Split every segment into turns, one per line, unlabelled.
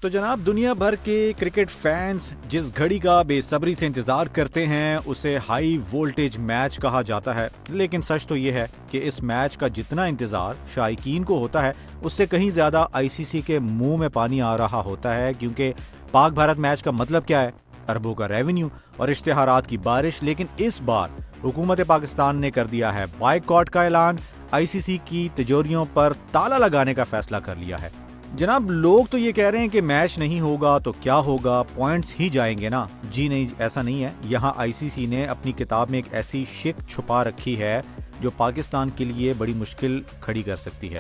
تو جناب دنیا بھر کے کرکٹ فینس جس گھڑی کا بے صبری سے انتظار کرتے ہیں اسے ہائی وولٹیج میچ کہا جاتا ہے، لیکن سچ تو یہ ہے کہ اس میچ کا جتنا انتظار شائقین کو ہوتا ہے اس سے کہیں زیادہ آئی سی سی کے منہ میں پانی آ رہا ہوتا ہے، کیونکہ پاک بھارت میچ کا مطلب کیا ہے؟ اربوں کا ریونیو اور اشتہارات کی بارش۔ لیکن اس بار حکومت پاکستان نے کر دیا ہے بائیکاٹ کا اعلان، آئی سی سی کی تجوریوں پر تالا لگانے کا فیصلہ کر لیا ہے۔ جناب لوگ تو یہ کہہ رہے ہیں کہ میچ نہیں ہوگا تو کیا ہوگا، پوائنٹس ہی جائیں گے نا۔ جی نہیں، ایسا نہیں ہے۔ یہاں آئی سی سی نے اپنی کتاب میں ایک ایسی شک چھپا رکھی ہے جو پاکستان کے لیے بڑی مشکل کھڑی کر سکتی ہے۔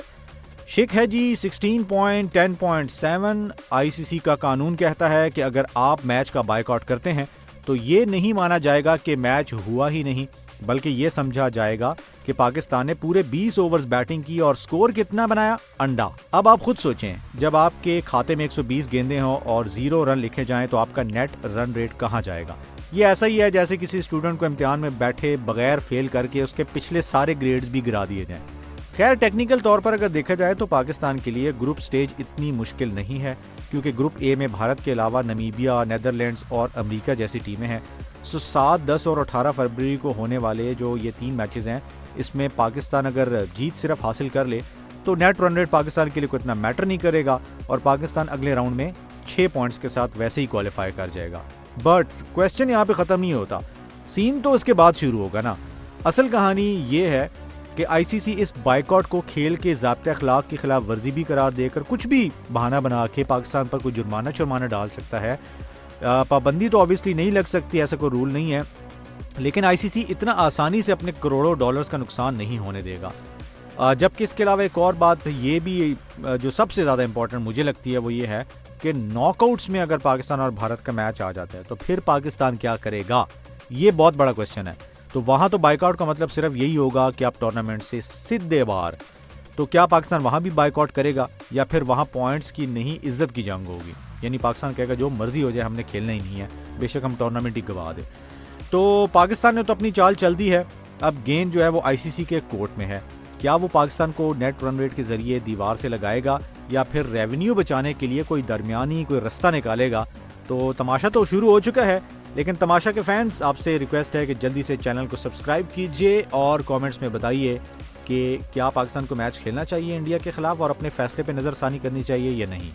شک ہے جی 16.10.7۔ آئی سی سی کا قانون کہتا ہے کہ اگر آپ میچ کا بائیکاٹ کرتے ہیں تو یہ نہیں مانا جائے گا کہ میچ ہوا ہی نہیں، بلکہ یہ سمجھا جائے گا کہ پاکستان نے پورے 20 اوورز بیٹنگ کی اور سکور کتنا بنایا؟ انڈا۔ اب آپ خود سوچیں، جب آپ کے کھاتے میں 120 گیندیں ہوں اور 0 رن لکھے جائیں تو آپ کا نیٹ رن ریٹ کہاں جائے گا؟ یہ ایسا ہی ہے جیسے کسی اسٹوڈنٹ کو امتحان میں بیٹھے بغیر فیل کر کے اس کے پچھلے سارے گریڈز بھی گرا دیے جائیں۔ خیر ٹیکنیکل طور پر اگر دیکھا جائے تو پاکستان کے لیے گروپ سٹیج اتنی مشکل نہیں ہے، کیونکہ گروپ اے میں بھارت کے علاوہ نمیبیا، نیدرلینڈز اور امریکہ جیسی ٹیمیں ہیں۔ 7، 10 اور 18 فروری کو ہونے والے جو یہ 3 میچز ہیں، اس میں پاکستان اگر جیت صرف حاصل کر لے تو نیٹ رن ریٹ پاکستان کے لیے کوئی اتنا میٹر نہیں کرے گا اور پاکستان اگلے راؤنڈ میں 6 پوائنٹس کے ساتھ ویسے ہی کوالیفائی کر جائے گا۔ بٹ کوسچن یہاں پہ ختم نہیں ہوتا، سین تو اس کے بعد شروع ہوگا نا۔ اصل کہانی یہ ہے کہ آئی سی سی اس بائیکاٹ کو کھیل کے ضابطۂ اخلاق کی خلاف ورزی بھی قرار دے کر کچھ بھی بہانہ بنا کے پاکستان پر کوئی جرمانہ ڈال سکتا ہے۔ پابندی تو آبویسلی نہیں لگ سکتی، ایسا کوئی رول نہیں ہے، لیکن آئی سی سی اتنا آسانی سے اپنے کروڑوں ڈالرز کا نقصان نہیں ہونے دے گا۔ جبکہ اس کے علاوہ ایک اور بات یہ بھی جو سب سے زیادہ امپورٹنٹ مجھے لگتی ہے وہ یہ ہے کہ ناک آؤٹس میں اگر پاکستان اور بھارت کا میچ آ جاتا ہے تو پھر پاکستان کیا کرے گا؟ یہ بہت بڑا کوسچن ہے۔ تو وہاں تو بائیک آؤٹ کا مطلب صرف یہی ہوگا کہ آپ ٹورنامنٹ سے سدھے باہر۔ تو کیا پاکستان وہاں بھی بائیک آؤٹ کرے گا یا پھر وہاں پوائنٹس کی نہیں عزت کی جنگ ہوگی؟ یعنی پاکستان کہے گا جو مرضی ہو جائے ہم نے کھیلنا ہی نہیں ہے، بے شک ہم ٹورنامنٹ ہی گوا دیں۔ تو پاکستان نے تو اپنی چال چل دی ہے، اب گیند جو ہے وہ آئی سی سی کے کورٹ میں ہے۔ کیا وہ پاکستان کو نیٹ رن ریٹ کے ذریعے دیوار سے لگائے گا یا پھر ریونیو بچانے کے لیے کوئی درمیانی کوئی رستہ نکالے گا؟ تو تماشا تو شروع ہو چکا ہے، لیکن تماشا کے فینس آپ سے ریکویسٹ ہے کہ جلدی سے چینل کو سبسکرائب کیجئے اور کامنٹس میں بتائیے کہ کیا پاکستان کو میچ کھیلنا چاہیے انڈیا کے خلاف اور اپنے فیصلے پہ نظر ثانی کرنی چاہیے یا نہیں۔